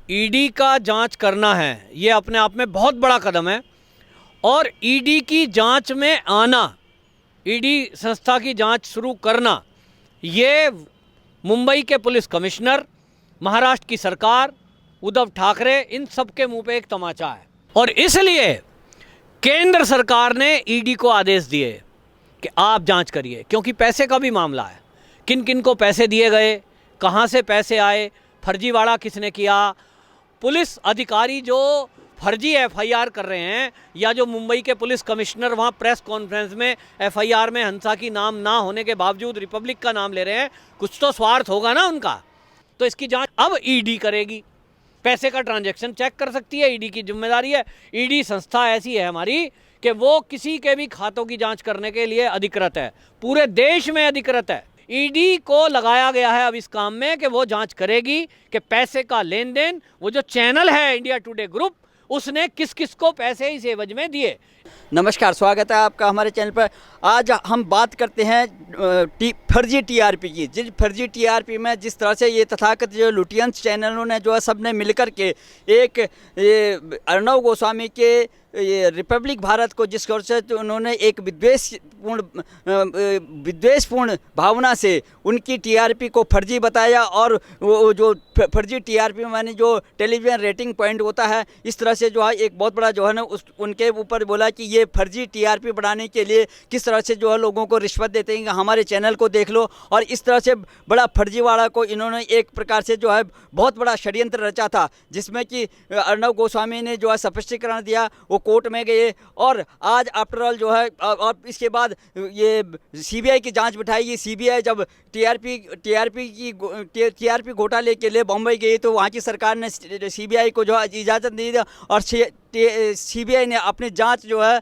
ED का जांच करना है, ये अपने आप में बहुत बड़ा कदम है। और ईडी की जांच में आना, ईडी संस्था की जांच शुरू करना, ये मुंबई के पुलिस कमिश्नर, महाराष्ट्र की सरकार, उद्धव ठाकरे, इन सब के मुंह पे एक तमाचा है। और इसलिए केंद्र सरकार ने ईडी को आदेश दिए कि आप जांच करिए, क्योंकि पैसे का भी मामला है। किन किन को पैसे दिए गए, कहाँ से पैसे आए, फर्जीवाड़ा किसने किया, पुलिस अधिकारी जो फर्जी एफआईआर कर रहे हैं, या जो मुंबई के पुलिस कमिश्नर वहाँ प्रेस कॉन्फ्रेंस में एफआईआर में हंसा की नाम ना होने के बावजूद रिपब्लिक का नाम ले रहे हैं, कुछ तो स्वार्थ होगा ना उनका। तो इसकी जांच अब ईडी करेगी, पैसे का ट्रांजैक्शन चेक कर सकती है, ईडी की जिम्मेदारी है। ईडी संस्था ऐसी है हमारी कि वो किसी के भी खातों की जांच करने के लिए अधिकृत है, पूरे देश में अधिकृत है। ईडी को लगाया गया है अब इस काम में कि वो जांच करेगी कि पैसे का लेन देन, वो जो चैनल है इंडिया टुडे ग्रुप, उसने किस किस को पैसे इस एवज में दिए। नमस्कार, स्वागत है आपका हमारे चैनल पर। आज हम बात करते हैं फर्जी टीआरपी की। जिस फर्जी टीआरपी में जिस तरह से ये तथाकथित जो लुटियंस चैनलों ने जो है सबने मिलकर के एक अर्णव गोस्वामी के ये रिपब्लिक भारत को जिस ओर से तो उन्होंने एक विद्वेषपूर्ण भावना से उनकी टीआरपी को फर्जी बताया, और वो जो फर्जी टीआरपी माने जो टेलीविज़न रेटिंग पॉइंट होता है, इस तरह से जो है एक बहुत बड़ा जो है ना उनके ऊपर बोला कि ये फर्जी टीआरपी बढ़ाने के लिए किस तरह से जो है लोगों को रिश्वत देते हैं कि हमारे चैनल को देख लो। और इस तरह से बड़ा फर्जीवाड़ा को इन्होंने एक प्रकार से जो है बहुत बड़ा षड्यंत्र रचा था, जिसमें कि अर्णव गोस्वामी ने जो है स्पष्टीकरण दिया, वो कोर्ट में गए, और आज आफ्टर ऑल जो है और इसके बाद ये सीबीआई की जांच बिठाई। सीबीआई जब टीआरपी घोटाले के लिए बम्बई गई तो वहाँ की सरकार ने सीबीआई को जो है इजाज़त दी, और सीबीआई ने अपनी जांच जो है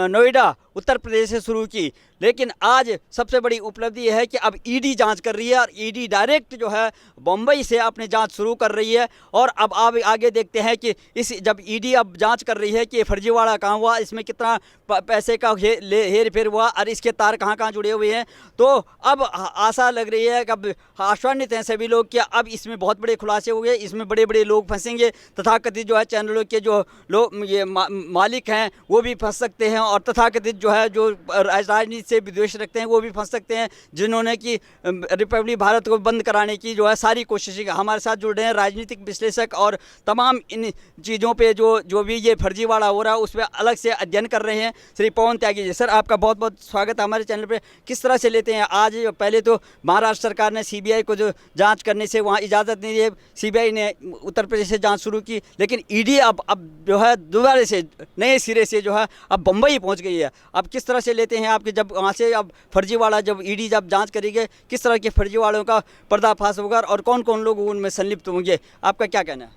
नोएडा उत्तर प्रदेश से शुरू की। लेकिन आज सबसे बड़ी उपलब्धि यह है कि अब ईडी जांच कर रही है, और ईडी डायरेक्ट जो है बम्बई से अपनी जांच शुरू कर रही है। और अब आप आगे देखते हैं कि जब ईडी अब जांच कर रही है कि फर्जीवाड़ा कहाँ हुआ, इसमें कितना पैसे का हेर फेर हुआ, और इसके तार कहाँ कहाँ जुड़े हुए हैं, तो अब आशा लग रही है कि अब आश्वानित हैं सभी लोग कि अब इसमें बहुत बड़े खुलासे हो गए, इसमें बड़े बड़े लोग फंसेंगे। तथाकथित जो है चैनलों के जो लोग ये मालिक हैं वो भी फंस सकते हैं, और तथाकथित जो है जो राजनीति से विद्वेष रखते हैं वो भी फंस सकते हैं, जिन्होंने कि रिपब्लिक भारत को बंद कराने की जो है सारी कोशिशें। हमारे साथ जुड़ रहे हैं राजनीतिक विश्लेषक, और तमाम इन चीज़ों पे जो भी ये फर्जीवाड़ा हो रहा है उस पर अलग से अध्ययन कर रहे हैं श्री पवन त्यागी जी। सर, आपका बहुत बहुत स्वागत है हमारे चैनल पे। किस तरह से लेते हैं आज, पहले तो महाराष्ट्र सरकार ने सीबीआई को जो जांच करने से वहाँ इजाज़त नहीं दी, सीबीआई ने उत्तर प्रदेश से जांच शुरू की, लेकिन ईडी अब जो है दोबारा से नए सिरे से जो है अब बम्बई पहुँच गई है। अब किस तरह से लेते हैं आपके, जब वहाँ से अब फर्जीवाड़ा जब ईडी जब जांच करेगी, किस तरह के फर्जीवाड़ों का पर्दाफाश होगा और कौन कौन लोग उनमें संलिप्त होंगे, आपका क्या कहना है?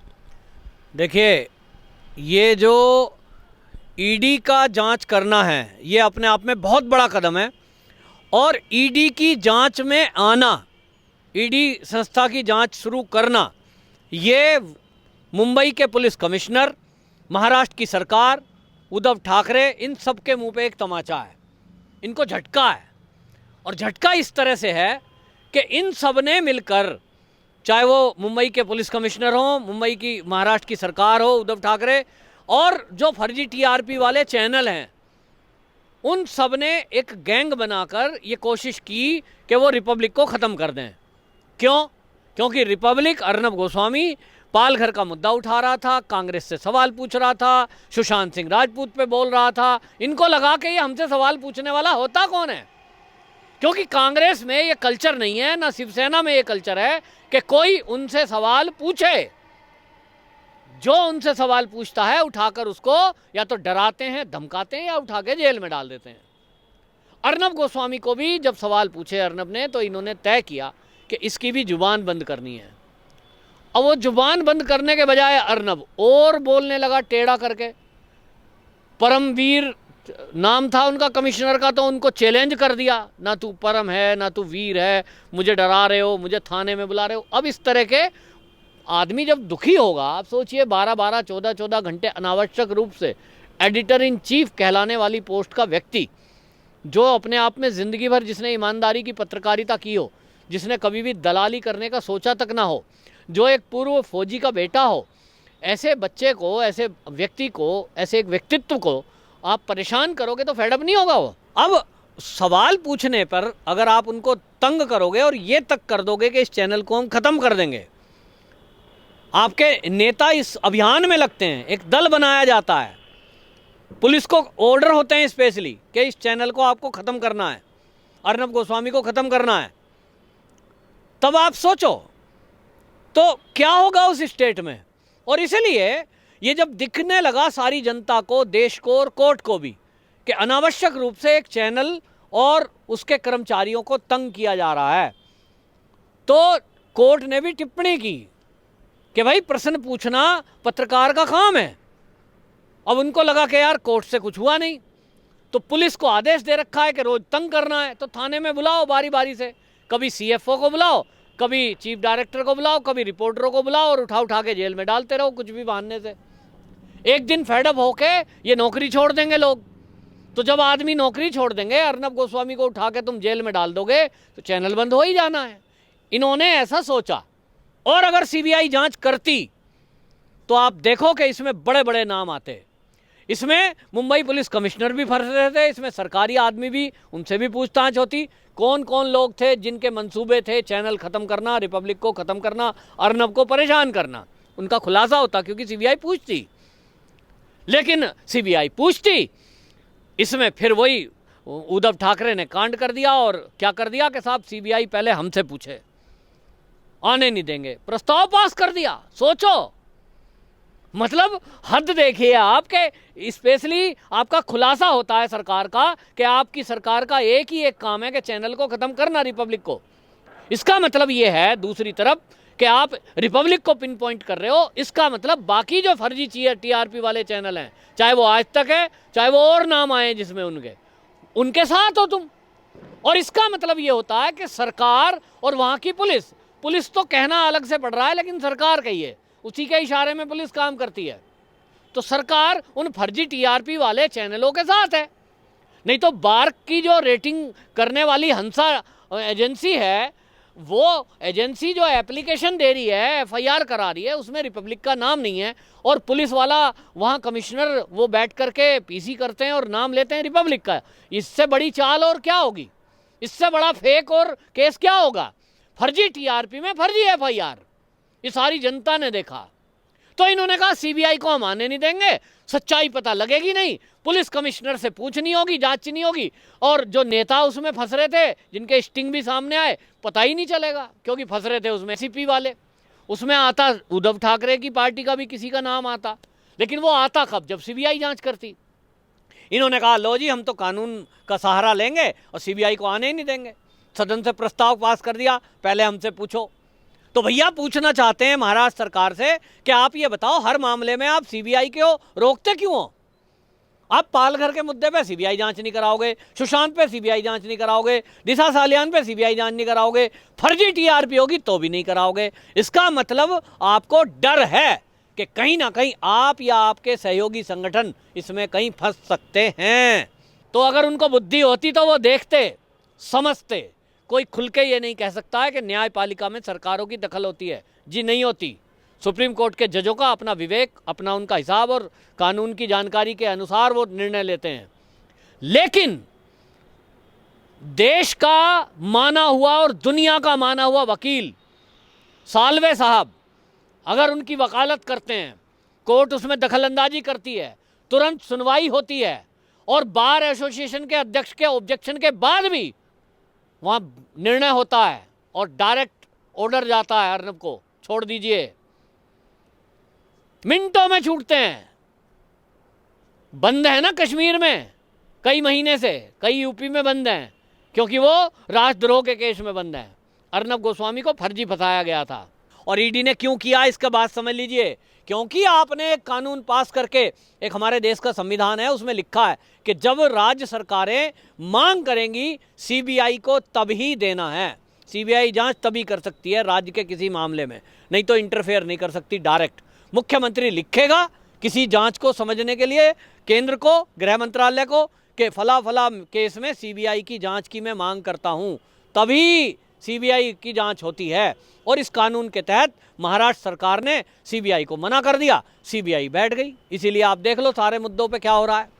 देखिए, ये जो ईडी का जांच करना है, ये अपने आप में बहुत बड़ा कदम है। और ईडी की जांच में आना, ईडी संस्था की जांच शुरू करना, ये मुंबई के पुलिस कमिश्नर, महाराष्ट्र की सरकार, उद्धव ठाकरे, इन सब के मुंह पे एक तमाचा है। इनको झटका है, और झटका इस तरह से है कि इन सब ने मिलकर, चाहे वो मुंबई के पुलिस कमिश्नर हो, मुंबई की महाराष्ट्र की सरकार हो, उद्धव ठाकरे, और जो फर्जी टीआरपी वाले चैनल हैं, उन सब ने एक गैंग बनाकर ये कोशिश की कि वो रिपब्लिक को ख़त्म कर दें। क्यों? क्योंकि रिपब्लिक अर्णव गोस्वामी पालघर का मुद्दा उठा रहा था, कांग्रेस से सवाल पूछ रहा था, सुशांत सिंह राजपूत पे बोल रहा था। इनको लगा कि ये हमसे सवाल पूछने वाला होता कौन है, क्योंकि कांग्रेस में ये कल्चर नहीं है, ना शिवसेना में ये कल्चर है कि कोई उनसे सवाल पूछे। जो उनसे सवाल पूछता है उठाकर उसको या तो डराते हैं, धमकाते हैं, या उठा के जेल में डाल देते हैं। अर्णव गोस्वामी को भी जब सवाल पूछे अर्णव ने, तो इन्होंने तय किया कि इसकी भी जुबान बंद करनी है। अब वो जुबान बंद करने के बजाय अर्णव और बोलने लगा टेढ़ा करके। परमवीर नाम था उनका कमिश्नर का, तो उनको चैलेंज कर दिया, ना तू परम है ना तू वीर है, मुझे डरा रहे हो, मुझे थाने में बुला रहे हो। अब इस तरह के आदमी जब दुखी होगा, आप सोचिए 12-12, 14-14 घंटे अनावश्यक रूप से एडिटर इन चीफ कहलाने वाली पोस्ट का व्यक्ति, जो अपने आप में ज़िंदगी भर जिसने ईमानदारी की पत्रकारिता की हो, जिसने कभी भी दलाली करने का सोचा तक ना हो, जो एक पूर्व फौजी का बेटा हो, ऐसे बच्चे को, ऐसे व्यक्ति को, ऐसे एक व्यक्तित्व को आप परेशान करोगे तो फेडअप नहीं होगा वो। अब सवाल पूछने पर अगर आप उनको तंग करोगे और ये तक कर दोगे कि इस चैनल को हम ख़त्म कर देंगे, आपके नेता इस अभियान में लगते हैं, एक दल बनाया जाता है, पुलिस को ऑर्डर होते हैं स्पेशली कि इस चैनल को आपको ख़त्म करना है, अर्नब गोस्वामी को ख़त्म करना है, तब आप सोचो तो क्या होगा उस स्टेट में। और इसलिए ये जब दिखने लगा सारी जनता को, देश को और कोर्ट को भी कि अनावश्यक रूप से एक चैनल और उसके कर्मचारियों को तंग किया जा रहा है, तो कोर्ट ने भी टिप्पणी की कि भाई प्रश्न पूछना पत्रकार का काम है। अब उनको लगा कि यार कोर्ट से कुछ हुआ नहीं, तो पुलिस को आदेश दे रखा है कि रोज तंग करना है, तो थाने में बुलाओ बारी बारी से, कभी सीएफओ को बुलाओ, कभी चीफ डायरेक्टर को बुलाओ, कभी रिपोर्टरों को बुलाओ और उठा उठा के जेल में डालते रहो कुछ भी बहाने से। एक दिन फेडअप होके ये नौकरी छोड़ देंगे लोग। तो जब आदमी नौकरी छोड़ देंगे, अर्नब गोस्वामी को उठा के तुम जेल में डाल दोगे तो चैनल बंद हो ही जाना है। इन्होंने ऐसा सोचा। और अगर सीबीआई जांच करती तो आप देखो कि इसमें बड़े बड़े नाम आते। इसमें मुंबई पुलिस कमिश्नर भी फंस रहे थे, इसमें सरकारी आदमी भी, उनसे भी पूछताछ होती कौन कौन लोग थे जिनके मंसूबे थे चैनल ख़त्म करना, रिपब्लिक को ख़त्म करना, अर्नब को परेशान करना। उनका खुलासा होता क्योंकि सीबीआई पूछती। लेकिन सीबीआई पूछती, इसमें फिर वही उद्धव ठाकरे ने कांड कर दिया। और क्या कर दिया कि साहब सीबीआई पहले हमसे पूछे, आने नहीं देंगे, प्रस्ताव पास कर दिया। सोचो, मतलब हद देखिए आपके, स्पेशली आपका खुलासा होता है सरकार का कि आपकी सरकार का एक ही एक काम है कि चैनल को ख़त्म करना, रिपब्लिक को। इसका मतलब ये है दूसरी तरफ कि आप रिपब्लिक को पिन पॉइंट कर रहे हो। इसका मतलब बाकी जो फर्जी टीआरपी वाले चैनल हैं, चाहे वो आज तक है, चाहे वो और नाम आए जिसमें उनके साथ हो तुम। और इसका मतलब ये होता है कि सरकार और वहाँ की पुलिस तो कहना अलग से पड़ रहा है, लेकिन सरकार कहिए, उसी के इशारे में पुलिस काम करती है। तो सरकार उन फर्जी टीआरपी वाले चैनलों के साथ है। नहीं तो बार्क की जो रेटिंग करने वाली हंसा एजेंसी है, वो एजेंसी जो एप्लीकेशन दे रही है, एफआईआर करा रही है, उसमें रिपब्लिक का नाम नहीं है। और पुलिस वाला वहाँ कमिश्नर वो बैठ करके पीसी करते हैं और नाम लेते हैं रिपब्लिक का। इससे बड़ी चाल और क्या होगी, इससे बड़ा फेक और केस क्या होगा। फर्जी टीआरपी में फर्जी एफआईआर, ये सारी जनता ने देखा। तो इन्होंने कहा सीबीआई को हम आने नहीं देंगे, सच्चाई पता लगेगी नहीं, पुलिस कमिश्नर से पूछनी होगी, जांचनी होगी। और जो नेता उसमें फंस रहे थे, जिनके स्टिंग भी सामने आए, पता ही नहीं चलेगा क्योंकि फंस रहे थे उसमें सीपी वाले। उसमें आता उद्धव ठाकरे की पार्टी का भी किसी का नाम आता, लेकिन वो आता कब, जब सीबीआई जांच करती। इन्होंने कहा लो जी, हम तो कानून का सहारा लेंगे और सीबीआई को आने ही नहीं देंगे। सदन से प्रस्ताव पास कर दिया, पहले हमसे पूछो। तो भैया पूछना चाहते हैं महाराष्ट्र सरकार से कि आप ये बताओ, हर मामले में आप सीबीआई को रोकते क्यों हो? आप पालघर के मुद्दे पे सीबीआई जांच नहीं कराओगे, सुशांत पे सीबीआई जांच नहीं कराओगे, दिशा सालियान पे सीबीआई जांच नहीं कराओगे, फर्जी टीआरपी होगी तो भी नहीं कराओगे। इसका मतलब आपको डर है कि कहीं ना कहीं आप या आपके सहयोगी संगठन इसमें कहीं फंस सकते हैं। तो अगर उनको बुद्धि होती तो वो देखते, समझते। कोई खुल के ये नहीं कह सकता है कि न्यायपालिका में सरकारों की दखल होती है। जी नहीं होती। सुप्रीम कोर्ट के जजों का अपना विवेक, अपना उनका हिसाब और कानून की जानकारी के अनुसार वो निर्णय लेते हैं। लेकिन देश का माना हुआ और दुनिया का माना हुआ वकील साल्वे साहब अगर उनकी वकालत करते हैं, कोर्ट उसमें दखलंदाजी करती है, तुरंत सुनवाई होती है और बार एसोसिएशन के अध्यक्ष के ऑब्जेक्शन के बाद भी वहाँ निर्णय होता है और डायरेक्ट ऑर्डर जाता है अर्नब को छोड़ दीजिए, मिनटों में छूटते हैं। बंद है ना कश्मीर में कई महीने से, कई यूपी में बंद हैं क्योंकि वो राजद्रोह के केस में बंद हैं। अर्नब गोस्वामी को फर्जी फंसाया गया था। और ईडी ने क्यों किया इसका बात समझ लीजिए। क्योंकि आपने एक कानून पास करके, एक हमारे देश का संविधान है उसमें लिखा है कि जब राज्य सरकारें मांग करेंगी सीबीआई को तभी देना है। सीबीआई जांच तभी कर सकती है राज्य के किसी मामले में, नहीं तो इंटरफेयर नहीं कर सकती डायरेक्ट। मुख्यमंत्री लिखेगा किसी जांच को समझने के लिए केंद्र को, गृह मंत्रालय को कि फला फला केस में सीबीआई की जांच की मैं मांग करता हूं, तभी सीबीआई की जांच होती है। और इस कानून के तहत महाराष्ट्र सरकार ने सीबीआई को मना कर दिया, सीबीआई बैठ गई। इसीलिए आप देख लो सारे मुद्दों पे क्या हो रहा है।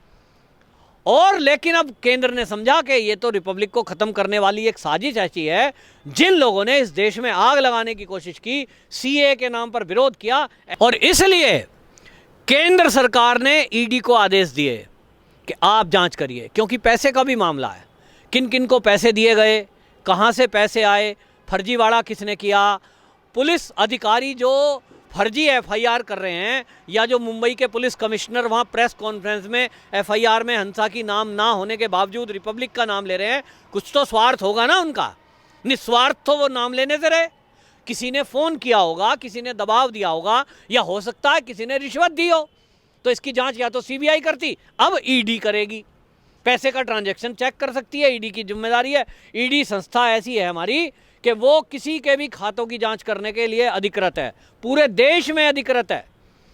और लेकिन अब केंद्र ने समझा कि ये तो रिपब्लिक को ख़त्म करने वाली एक साजिश ऐसी है, जिन लोगों ने इस देश में आग लगाने की कोशिश की, सीए के नाम पर विरोध किया, और इसलिए केंद्र सरकार ने ईडी को आदेश दिए कि आप जांच करिए, क्योंकि पैसे का भी मामला है। किन किन को पैसे दिए गए, कहाँ से पैसे आए, फर्जीवाड़ा किसने किया, पुलिस अधिकारी जो फर्जी एफआईआर कर रहे हैं, या जो मुंबई के पुलिस कमिश्नर वहाँ प्रेस कॉन्फ्रेंस में एफआईआर में हंसा की नाम ना होने के बावजूद रिपब्लिक का नाम ले रहे हैं, कुछ तो स्वार्थ होगा ना उनका। निस्वार्थ तो वो नाम लेने से रहे। किसी ने फ़ोन किया होगा, किसी ने दबाव दिया होगा, या हो सकता है किसी ने रिश्वत दी हो। तो इसकी जांच या तो सीबीआई करती, अब ईडी करेगी। पैसे का ट्रांजैक्शन चेक कर सकती है, ईडी की जिम्मेदारी है। ईडी संस्था ऐसी है हमारी कि वो किसी के भी खातों की जांच करने के लिए अधिकृत है। पूरे देश में अधिकृत है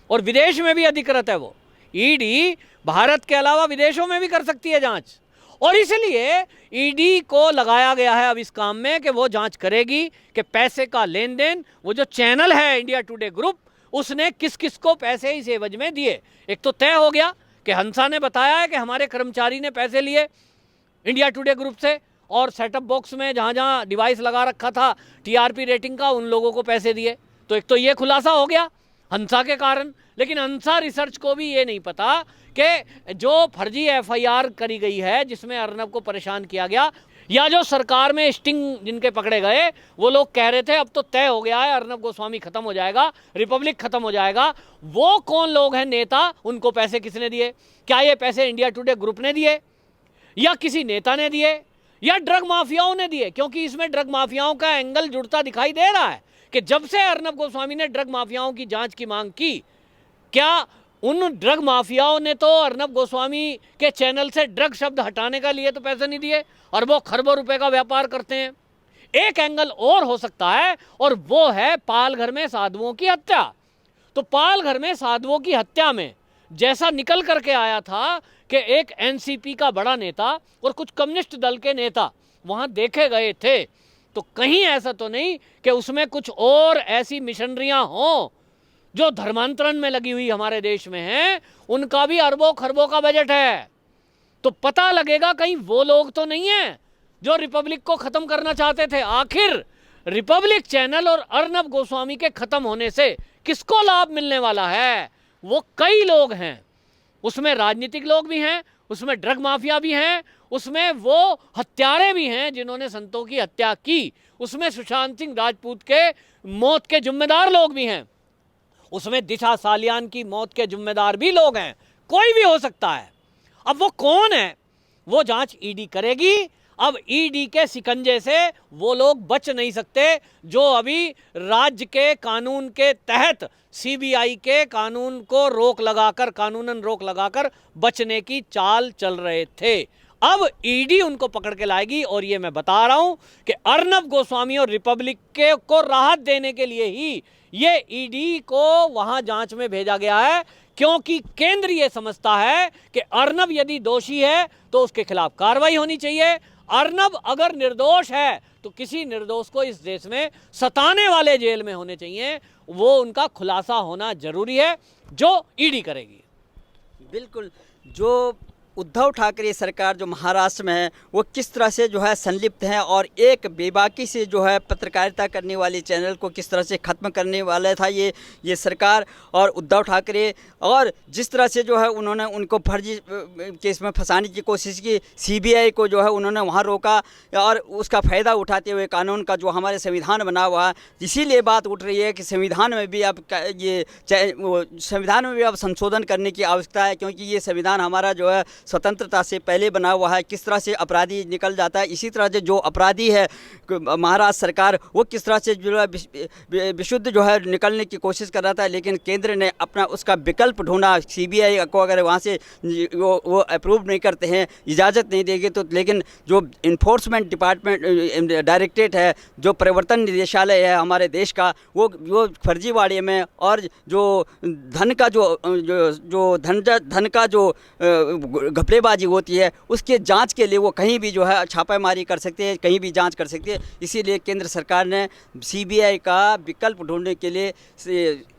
और विदेश में भी अधिकृत है। वो ईडी भारत के अलावा विदेशों में भी कर सकती है जांच, और इसलिए ईडी को लगाया गया है अब इस काम में कि वो जांच करेगी कि पैसे का लेन देन, वो जो चैनल है इंडिया टुडे ग्रुप, उसने किस किस को पैसे इस एवज में दिए। एक तो तय हो गया कि हंसा ने बताया है कि हमारे कर्मचारी ने पैसे लिए इंडिया टुडे ग्रुप से, और सेटअप बॉक्स में जहाँ जहाँ डिवाइस लगा रखा था टीआरपी रेटिंग का, उन लोगों को पैसे दिए। तो एक तो ये खुलासा हो गया हंसा के कारण। लेकिन हंसा रिसर्च को भी ये नहीं पता कि जो फर्जी एफआईआर करी गई है, जिसमें अर्नब को परेशान किया गया, या जो सरकार में स्टिंग जिनके पकड़े गए, वो लोग कह रहे थे अब तो तय हो गया है, अर्नब गोस्वामी खत्म हो जाएगा, रिपब्लिक खत्म हो जाएगा, वो कौन लोग हैं नेता, उनको पैसे किसने दिए? क्या ये पैसे इंडिया टुडे ग्रुप ने दिए, या किसी नेता ने दिए, या ड्रग माफियाओं ने दिए? क्योंकि इसमें ड्रग माफियाओं का एंगल जुड़ता दिखाई दे रहा है कि जब से अर्नब गोस्वामी ने ड्रग माफियाओं की जांच की मांग की, क्या उन ड्रग माफियाओं ने तो अर्नब गोस्वामी के चैनल से ड्रग शब्द हटाने का लिए तो पैसे नहीं दिए, और वो खरबों रुपए का व्यापार करते हैं। एक एंगल और हो सकता है, और वो है पालघर में साधुओं की हत्या। तो पालघर में साधुओं की हत्या में जैसा निकल करके आया था कि एक एनसीपी का बड़ा नेता और कुछ कम्युनिस्ट दल के नेता वहां देखे गए थे, तो कहीं ऐसा तो नहीं कि उसमें कुछ और ऐसी मिशनरियां हों जो धर्मांतरण में लगी हुई हमारे देश में हैं, उनका भी अरबों खरबों का बजट है। तो पता लगेगा कहीं वो लोग तो नहीं है जो रिपब्लिक को खत्म करना चाहते थे। आखिर रिपब्लिक चैनल और अर्नब गोस्वामी के खत्म होने से किसको लाभ मिलने वाला है? वो कई लोग हैं, उसमें राजनीतिक लोग भी हैं, उसमें ड्रग माफिया भी हैं, उसमें वो हत्यारे भी हैं जिन्होंने संतों की हत्या की, उसमें सुशांत सिंह राजपूत के मौत के जिम्मेदार लोग भी हैं, उसमें दिशा सालियान की मौत के जिम्मेदार भी लोग हैं। कोई भी हो सकता है। अब वो कौन है, वो जांच ईडी करेगी। अब ईडी के शिकंजे से वो लोग बच नहीं सकते जो अभी राज्य के कानून के तहत सीबीआई के कानून को रोक लगाकर, कानूनन रोक लगाकर बचने की चाल चल रहे थे। अब ईडी उनको पकड़ के लाएगी, और ये मैं बता रहा हूं कि अर्नब गोस्वामी और रिपब्लिक के को राहत देने के लिए ही ये ईडी को वहां जांच में भेजा गया है, क्योंकि केंद्र ये समझता है कि अर्नब यदि दोषी है तो उसके खिलाफ कार्रवाई होनी चाहिए। अर्नब अगर निर्दोष है तो किसी निर्दोष को इस देश में सताने वाले जेल में होने चाहिए, वो उनका खुलासा होना जरूरी है, जो ईडी करेगी। बिल्कुल। जो उद्धव ठाकरे सरकार जो महाराष्ट्र में है वो किस तरह से जो है संलिप्त है, और एक बेबाकी से जो है पत्रकारिता करने वाले चैनल को किस तरह से ख़त्म करने वाला था ये सरकार और उद्धव ठाकरे, और जिस तरह से जो है उन्होंने उनको फर्जी केस में फंसाने की कोशिश की, सीबीआई को जो है उन्होंने वहाँ रोका, और उसका फ़ायदा उठाते हुए कानून का जो हमारे संविधान बना हुआ है, इसीलिए बात उठ रही है कि संविधान में भी अब संविधान में भी अब संशोधन करने की आवश्यकता है, क्योंकि ये संविधान हमारा जो है स्वतंत्रता से पहले बना हुआ है। किस तरह से अपराधी निकल जाता है, इसी तरह से जो अपराधी है महाराष्ट्र सरकार, वो किस तरह से जो है विशुद्ध जो है निकलने की कोशिश कर रहा था, लेकिन केंद्र ने अपना उसका विकल्प ढूंढा। सीबीआई को अगर वहाँ से वो अप्रूव नहीं करते हैं, इजाज़त नहीं देंगे, तो लेकिन जो इन्फोर्समेंट डिपार्टमेंट डायरेक्टरेट है, जो प्रवर्तन निदेशालय है हमारे देश का, वो फर्जीवाड़े में और जो धन का जो धन का जो घपलेबाजी होती है उसके जांच के लिए वो कहीं भी जो है छापेमारी कर सकते हैं, कहीं भी जांच कर सकते हैं। इसीलिए केंद्र सरकार ने सीबीआई का विकल्प ढूंढने के लिए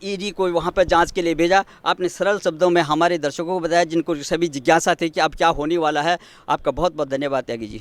ईडी को वहाँ पर जांच के लिए भेजा। आपने सरल शब्दों में हमारे दर्शकों को बताया जिनको सभी जिज्ञासा थी कि अब क्या होने वाला है। आपका बहुत बहुत धन्यवाद त्यागी जी।